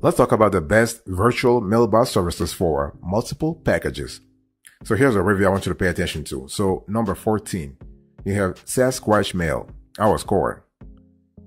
Let's talk about the best virtual mailbox services for multiple packages. So here's a review I want you to pay attention to. So number 14, you have Sasquatch Mail, our score,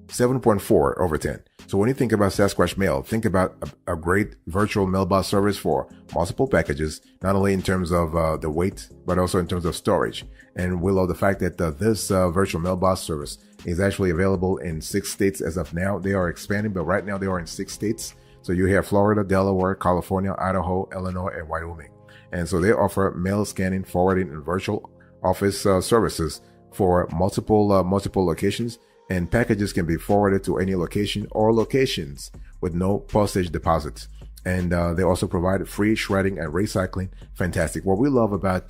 7.4 over 10. So when you think about Sasquatch Mail, think about a great virtual mailbox service for multiple packages, not only in terms of the weight, but also in terms of storage. And we love the fact that this virtual mailbox service is actually available in 6 states as of now. They are expanding, but right now they are in 6 states. So you have Florida, Delaware, California, Idaho, Illinois, and Wyoming. And so they offer mail scanning, forwarding, and virtual office services for multiple locations. And packages can be forwarded to any location or locations with no postage deposits. And they also provide free shredding and recycling. Fantastic. What we love about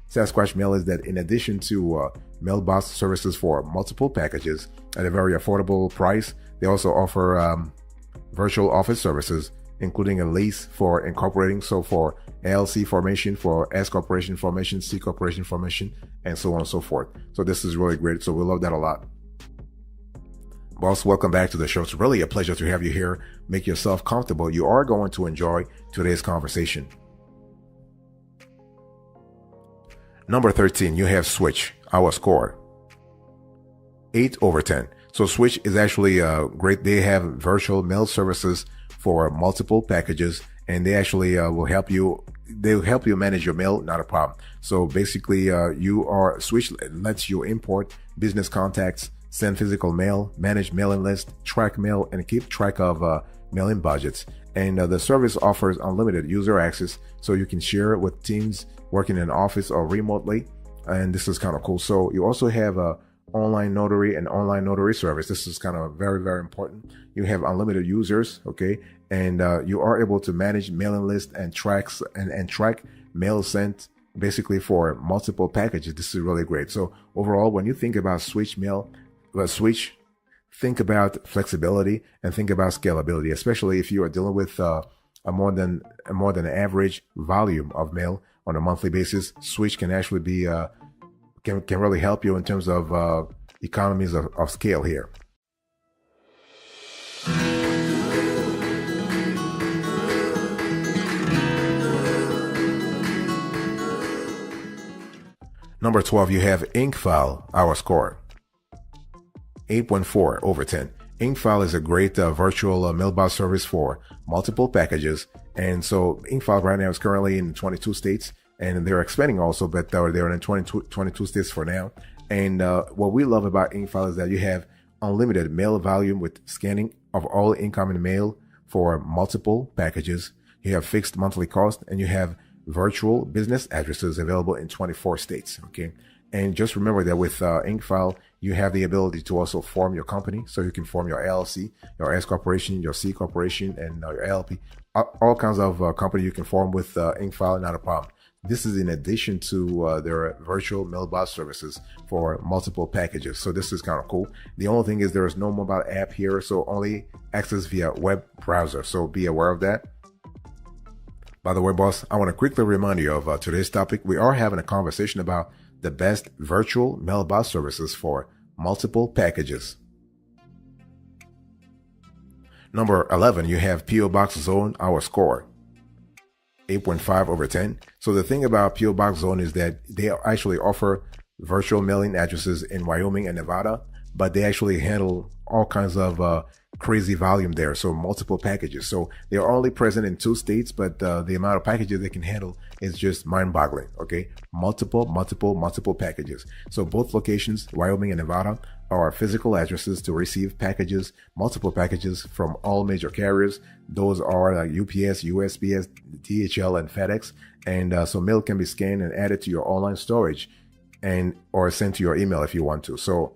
Sasquatch Mail is that in addition to mailbox services for multiple packages at a very affordable price, they also offer virtual office services, including a lease for incorporating. So for LLC formation, for S corporation formation, C corporation formation, and so on and so forth. So this is really great. So we love that a lot. Boss, welcome back to the show. It's really a pleasure to have you here. Make yourself comfortable. You are going to enjoy today's conversation. Number 13, you have Switch, our score, 8 over 10. So Switch is actually great. They have virtual mail services for multiple packages, and they actually will help you. They'll help you manage your mail, not a problem. So basically, Switch lets you import business contacts, send physical mail, manage mailing lists, track mail, and keep track of mailing budgets. And the service offers unlimited user access, so you can share it with teams working in an office or remotely. And this is kind of cool. So you also have a online notary and online notary service. This is kind of very, very important. You have unlimited users, okay, and you are able to manage mailing lists and track mail sent basically for multiple packages. This is really great. So overall, when you think about Switch Mail, Switch, think about flexibility and think about scalability, especially if you are dealing with a more than average volume of mail on a monthly basis. Switch can actually be can really help you in terms of economies of scale here. Number 12, you have InkFile, our score, 8.4 over 10. InkFile is a great virtual mailbox service for multiple packages. And so InkFile right now is currently in 22 states, and they're expanding also, but they're in 22 states for now. And what we love about InkFile is that you have unlimited mail volume with scanning of all incoming mail for multiple packages. You have fixed monthly cost, and you have virtual business addresses available in 24 states. Okay. And just remember that with InkFile, you have the ability to also form your company. So you can form your LLC, your S corporation, your C corporation, and your LLP. All kinds of company you can form with InkFile, not a problem. This is in addition to their virtual mailbox services for multiple packages. So this is kind of cool. The only thing is there is no mobile app here, so only access via web browser. So be aware of that. By the way, boss, I want to quickly remind you of today's topic. We are having a conversation about the best virtual mailbox services for multiple packages. Number 11, you have PO Box Zone, our score, 8.5 over 10. So the thing about PO Box Zone is that they actually offer virtual mailing addresses in Wyoming and Nevada, but they actually handle all kinds of crazy volume there. So multiple packages. So they are only present in 2 states, but the amount of packages they can handle is just mind-boggling. Okay, multiple packages. So both locations, Wyoming and Nevada, are physical addresses to receive packages, multiple packages from all major carriers. Those are like UPS, USPS, DHL, and FedEx. And so mail can be scanned and added to your online storage, and or sent to your email if you want to. So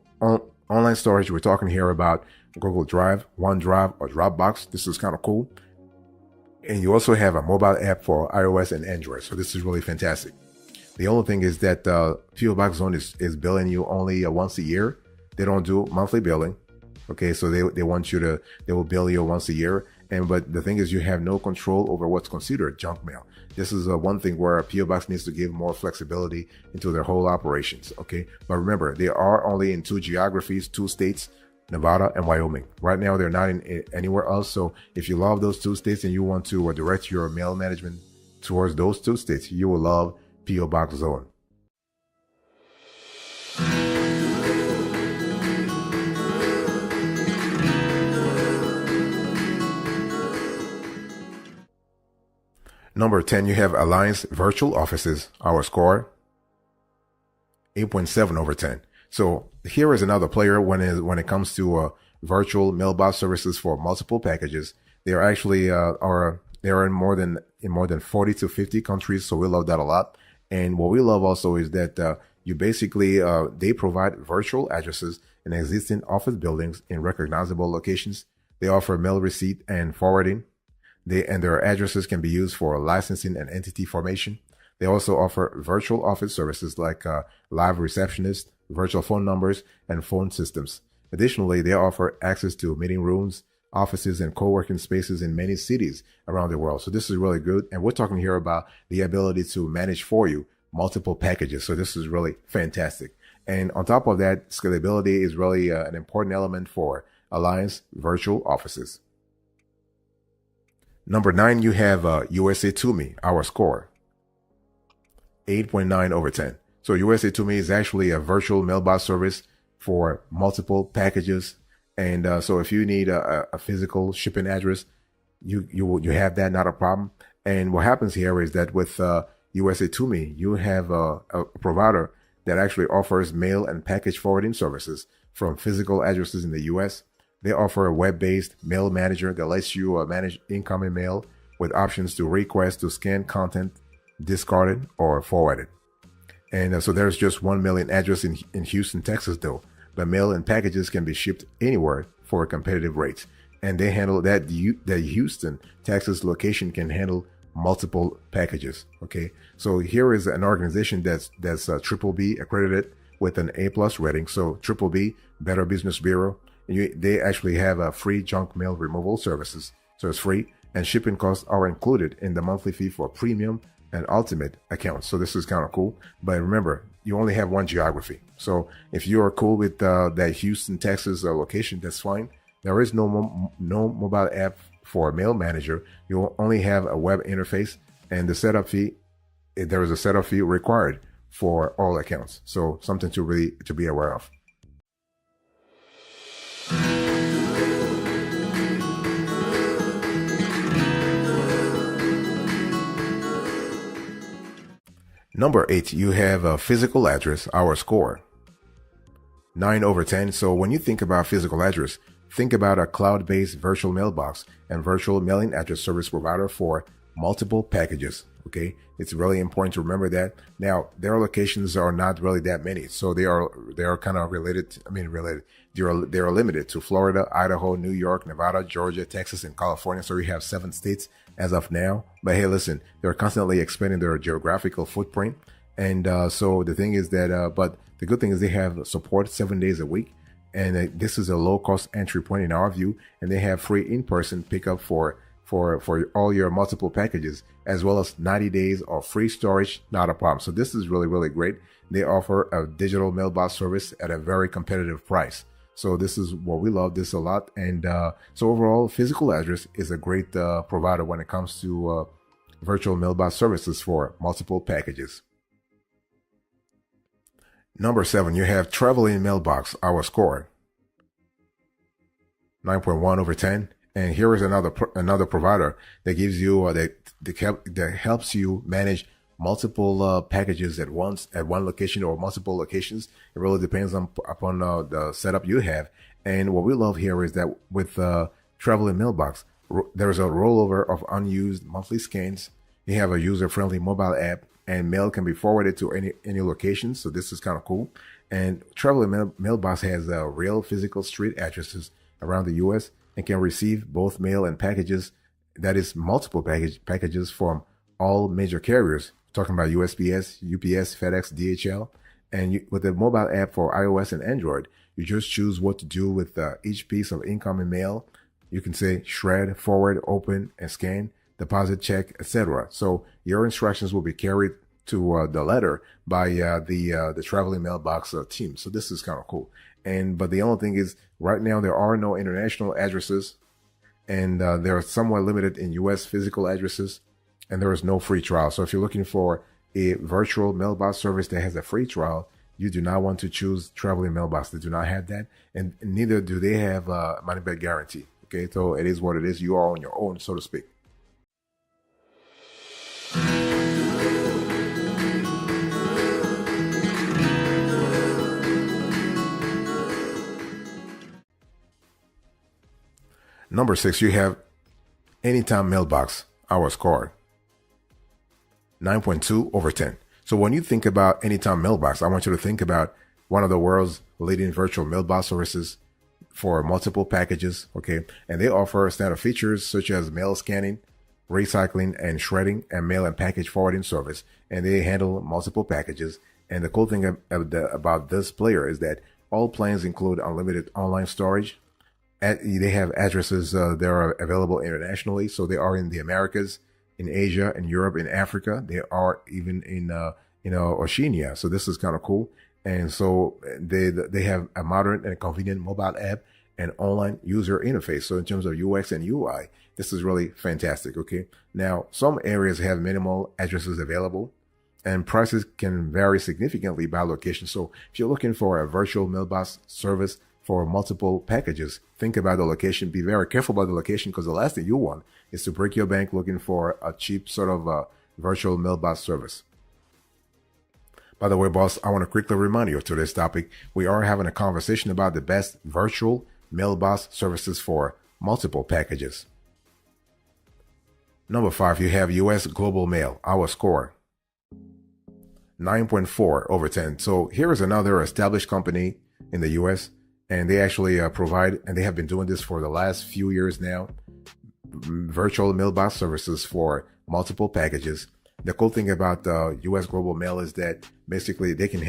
online storage, we're talking here about Google Drive, OneDrive, or Dropbox. This is kind of cool. And you also have a mobile app for iOS and Android. So this is really fantastic. The only thing is that PO Box Zone is billing you only once a year. They don't do monthly billing. Okay, so they will bill you once a year. But the thing is, you have no control over what's considered junk mail. This is one thing where PO Box needs to give more flexibility into their whole operations. Okay, but remember, they are only in 2 geographies, 2 states, Nevada, and Wyoming. Right now, they're not in anywhere else. So if you love those two states and you want to direct your mail management towards those two states, you will love P.O. Box Zone. Number 10, you have Alliance Virtual Offices. Our score, 8.7 over 10. So here is another player when it comes to virtual mailbox services for multiple packages. They are actually they're in more than 40 to 50 countries. So we love that a lot. And what we love also is that you basically they provide virtual addresses in existing office buildings in recognizable locations. They offer mail receipt and forwarding. Their addresses can be used for licensing and entity formation. They also offer virtual office services like live receptionists, virtual phone numbers, and phone systems. Additionally, they offer access to meeting rooms, offices, and co-working spaces in many cities around the world. So this is really good. And we're talking here about the ability to manage for you multiple packages. So this is really fantastic. And on top of that, scalability is really an important element for Alliance Virtual Offices. Number 9, you have USA To Me, our score, 8.9 over 10. So USA To Me is actually a virtual mailbox service for multiple packages. And so if you need a physical shipping address, you have that, not a problem. And what happens here is that with USA To Me, you have a provider that actually offers mail and package forwarding services from physical addresses in the U.S. They offer a web-based mail manager that lets you manage incoming mail with options to request to scan content, discard it, or forward it. And so there's just 1 million address in Houston, Texas, though. But mail and packages can be shipped anywhere for competitive rates. And they handle that. The Houston, Texas location can handle multiple packages. Okay. So here is an organization that's triple B accredited with an A+ rating. So triple B, Better Business Bureau. They actually have a free junk mail removal services. So it's free, and shipping costs are included in the monthly fee for premium and ultimate accounts. So this is kind of cool. But remember, you only have one geography. So if you are cool with that Houston, Texas location, that's fine. There is no mobile app for a mail manager. You'll only have a web interface, and the setup fee, there is a setup fee required for all accounts. So something to be aware of. Number 8, you have a physical address, our score, 9 over 10. So when you think about physical address, think about a cloud-based virtual mailbox and virtual mailing address service provider for multiple packages. Okay. It's really important to remember that. Now, their locations are not really that many. So they are kind of related. They are limited to Florida, Idaho, New York, Nevada, Georgia, Texas, and California. So we have 7 states as of now. But hey, listen, they're constantly expanding their geographical footprint. And so the thing is that, but the good thing is they have support 7 days a week. And this is a low cost entry point in our view. And they have free in-person pickup for all your multiple packages, as well as 90 days of free storage, not a problem. So this is really, really great. They offer a digital mailbox service at a very competitive price. So this is what we love this a lot. And so overall, physical address is a great provider when it comes to virtual mailbox services for multiple packages. Number 7, you have Traveling Mailbox, our score, 9.1 over 10. And here is another provider that gives you that helps you manage multiple packages at once at one location or multiple locations. It really depends upon the setup you have. And what we love here is that with Traveling Mailbox, there's a rollover of unused monthly scans. You have a user-friendly mobile app, and mail can be forwarded to any location. So this is kind of cool. And Traveling Mailbox has real physical street addresses around the U.S. and can receive both mail and packages, that is multiple packages from all major carriers, talking about USPS, UPS, FedEx, DHL. And with the mobile app for iOS and Android, you just choose what to do with each piece of incoming mail. You can say shred, forward, open, and scan, deposit, check, etc. So your instructions will be carried to the letter by the Traveling Mailbox team. So this is kind of cool. But the only thing is, right now there are no international addresses, and they are somewhat limited in U.S. physical addresses, and there is no free trial. So if you're looking for a virtual mailbox service that has a free trial, you do not want to choose Traveling Mailbox. They do not have that, and neither do they have a money back guarantee. Okay, so it is what it is. You are on your own, so to speak. Number 6, you have Anytime Mailbox, our score, 9.2/10. So when you think about Anytime Mailbox, I want you to think about one of the world's leading virtual mailbox services for multiple packages, okay? And they offer standard features such as mail scanning, recycling and shredding, and mail and package forwarding service. And they handle multiple packages. And the cool thing about this player is that all plans include unlimited online storage. They have addresses that are available internationally. So they are in the Americas, in Asia, in Europe, in Africa. They are even in, Oceania. So this is kind of cool. And so they have a modern and convenient mobile app and online user interface. So in terms of UX and UI, this is really fantastic. Okay. Now, some areas have minimal addresses available, and prices can vary significantly by location. So if you're looking for a virtual mailbox service for multiple packages, think about the location. Be very careful about the location, because the last thing you want is to break your bank looking for a cheap sort of virtual mailbox service. By the way, boss, I want to quickly remind you of today's topic. We are having a conversation about the best virtual mailbox services for multiple packages. Number 5, you have US Global Mail, our score, 9.4/10. So here is another established company in the US, and they actually provide, and they have been doing this for the last few years now, virtual mailbox services for multiple packages. The cool thing about US Global Mail is that basically they can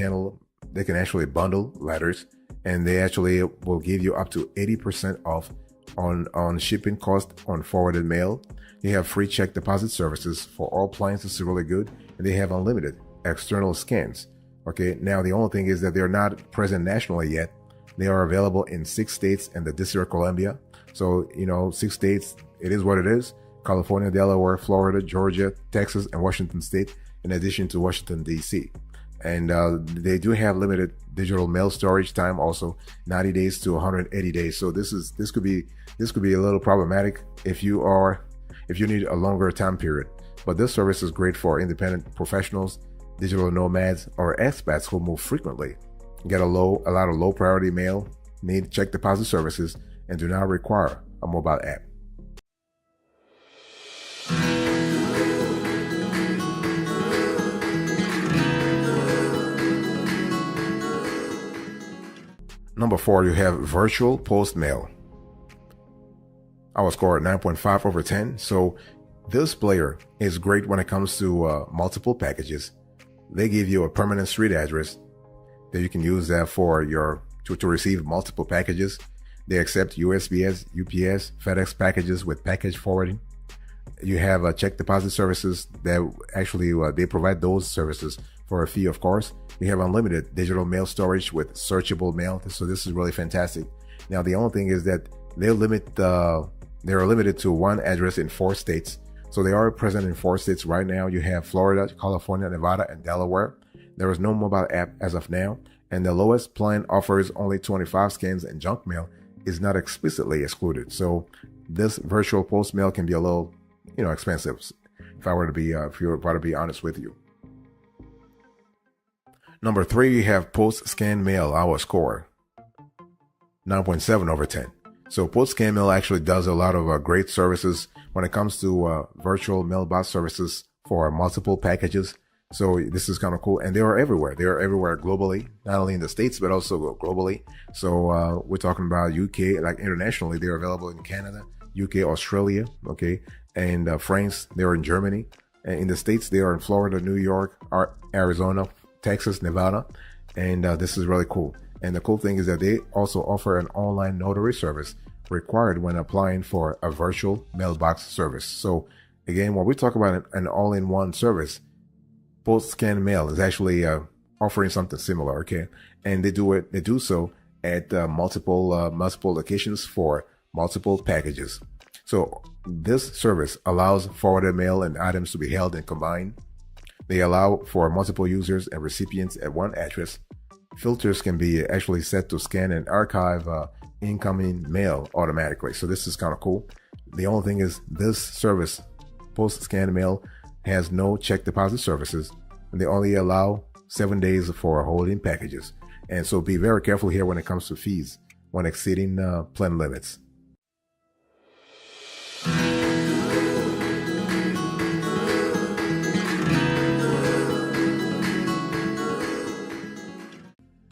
actually bundle letters, and they actually will give you up to 80% off on shipping cost on forwarded mail. They have free check deposit services for all plans. This is really good. And they have unlimited external scans. Okay, now the only thing is that they're not present nationally yet. They are available in 6 states and the District of Columbia. So, 6 states, it is what it is. California, Delaware, Florida, Georgia, Texas, and Washington State, in addition to Washington, D.C. And they do have limited digital mail storage time, also 90 days to 180 days. So this could be a little problematic if you need a longer time period. But this service is great for independent professionals, digital nomads, or expats who move frequently, get a lot of low priority mail, need check deposit services, and do not require a mobile app. Number 4, you have Virtual Post Mail. I was scored 9.5/10. So this player is great when it comes to multiple packages. They give you a permanent street address that you can use that for to receive multiple packages. They accept USPS, UPS, FedEx packages with package forwarding. You have check deposit services that actually they provide those services for a fee, of course. You have unlimited digital mail storage with searchable mail. So this is really fantastic. Now, the only thing is that they're limited to one address in 4 states. So they are present in 4 states right now. You have Florida, California, Nevada, and Delaware. There is no mobile app as of now. And the lowest plan offers only 25 scans, and junk mail is not explicitly excluded. So this virtual post mail can be a little, expensive, if you were to be honest with you. Number 3, you have Post Scan Mail, our score, 9.7/10. So Post Scan Mail actually does a lot of great services when it comes to virtual mailbox services for multiple packages. So this is kind of cool. And they are everywhere. They are everywhere globally, not only in the States, but also globally. So we're talking about UK, like internationally, they're available in Canada, UK, Australia, okay, and France. They're in Germany. And in the States, they are in Florida, New York, Arizona, Texas, Nevada. And this is really cool. And the cool thing is that they also offer an online notary service required when applying for a virtual mailbox service. So again, when we talk about an all-in-one service, Post Scan Mail is actually offering something similar, okay? And they do so at multiple locations for multiple packages. So this service allows forwarded mail and items to be held and combined. They allow for multiple users and recipients at one address. Filters can be actually set to scan and archive incoming mail automatically. So this is kind of cool. The only thing is this service, post-scan mail, has no check deposit services, and they only allow 7 days for holding packages. And so be very careful here when it comes to fees when exceeding plan limits.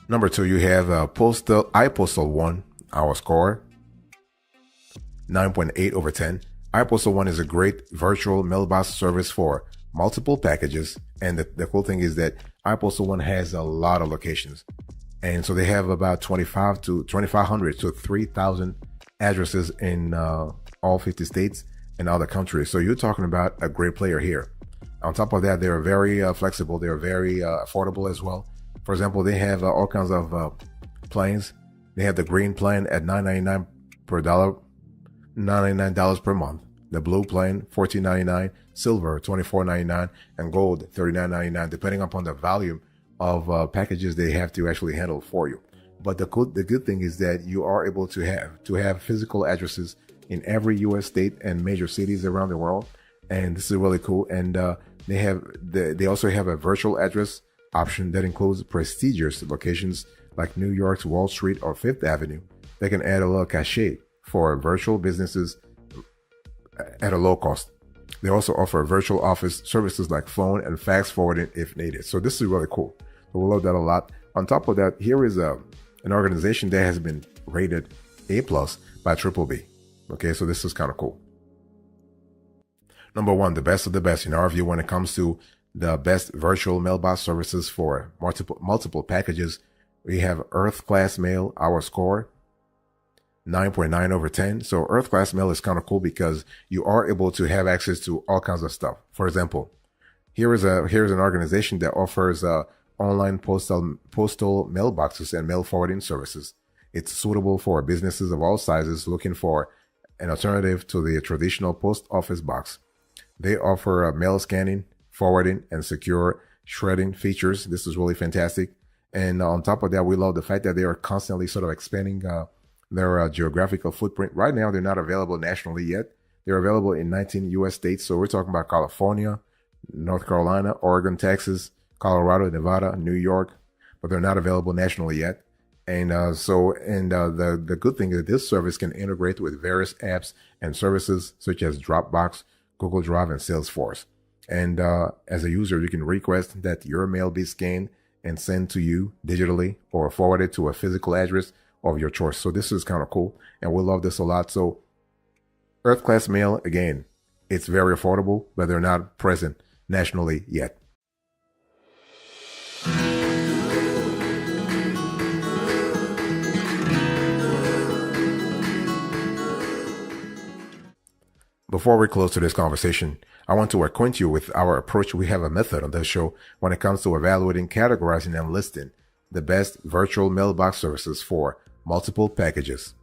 Number 2, you have iPostal One. Our score 9.8 over 10. iPostal One is a great virtual mailbox service for multiple packages, and the cool thing is that iPostal One has a lot of locations, and so they have about 2,500 to 3,000 addresses in all 50 states and other countries. So you're talking about a great player here. On top of that, they're very flexible. They're very affordable as well. For example, they have all kinds of plans. They have the green plan at $9.99 per dollar, $99 per month. The blue plan, $14.99, silver, $24.99, and gold, $39.99, depending upon the volume of packages they have to actually handle for you. But the good thing is that you are able to have physical addresses in every U.S. state and major cities around the world, and this is really cool. And they also have a virtual address option that includes prestigious locations like New York's Wall Street or Fifth Avenue. They can add a little cachet for virtual businesses at a low cost. They also offer virtual office services like phone and fax forwarding if needed. So this is really cool. So we love that a lot. On top of that, here is an organization that has been rated A+ by Triple B. Okay, so this is kind of cool. Number 1, the best of the best in our view when it comes to the best virtual mailbox services for multiple packages. We have Earth Class Mail. Our score 9.9 over 10. So Earth Class Mail is kind of cool because you are able to have access to all kinds of stuff. For example, here's an organization that offers online postal mailboxes and mail forwarding services. It's suitable for businesses of all sizes looking for an alternative to the traditional post office box. They offer mail scanning, forwarding, and secure shredding features. This is really fantastic. And on top of that, we love the fact that they are constantly sort of expanding their geographical footprint. Right now, they're not available nationally yet. They're available in 19 U.S. states. So we're talking about California, North Carolina, Oregon, Texas, Colorado, Nevada, New York, but they're not available nationally yet. And the good thing is this service can integrate with various apps and services such as Dropbox, Google Drive, and Salesforce. And as a user, you can request that your mail be scanned and sent to you digitally or forwarded to a physical address of your choice. So this is kind of cool, and we love this a lot. So Earth Class Mail, again, it's very affordable, but they're not present nationally yet. Before we close to this conversation, I want to acquaint you with our approach. We have a method on this show when it comes to evaluating, categorizing, and listing the best virtual mailbox services for multiple packages.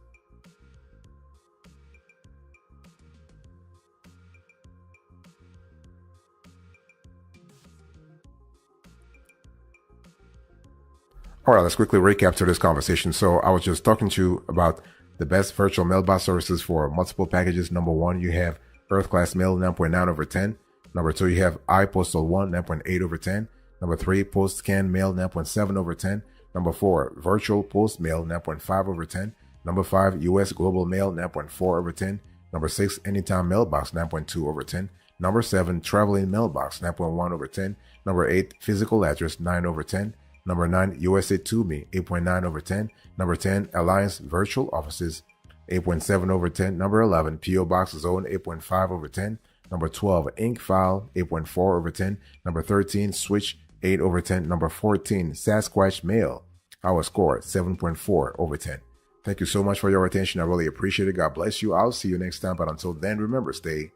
All right, let's quickly recap to this conversation. So I was just talking to you about the best virtual mailbox services for multiple packages. Number 1, you have Earth Class Mail, 9.9 over 10. Number 2, you have iPostal One, 9.8 over 10. Number 3, Post Scan Mail, 9.7 over 10. Number 4, Virtual Post Mail, 9.5 over 10. Number 5, US Global Mail, 9.4 over 10. Number 6, Anytime Mailbox, 9.2 over 10. Number 7, Traveling Mailbox, 9.1 over 10. Number 8, Physical Address, 9 over 10. Number 9, USA To Me, 8.9 over 10. Number 10, Alliance Virtual Offices, 8.7 over 10. Number 11, PO Box Zone, 8.5 over 10. Number 12, Ink File, 8.4 over 10. Number 13, Switch, 8 over 10. Number 14, Sasquatch Mail. Our score, 7.4 over 10. Thank you so much for your attention. I really appreciate it. God bless you. I'll see you next time. But until then, remember, stay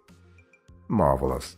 marvelous.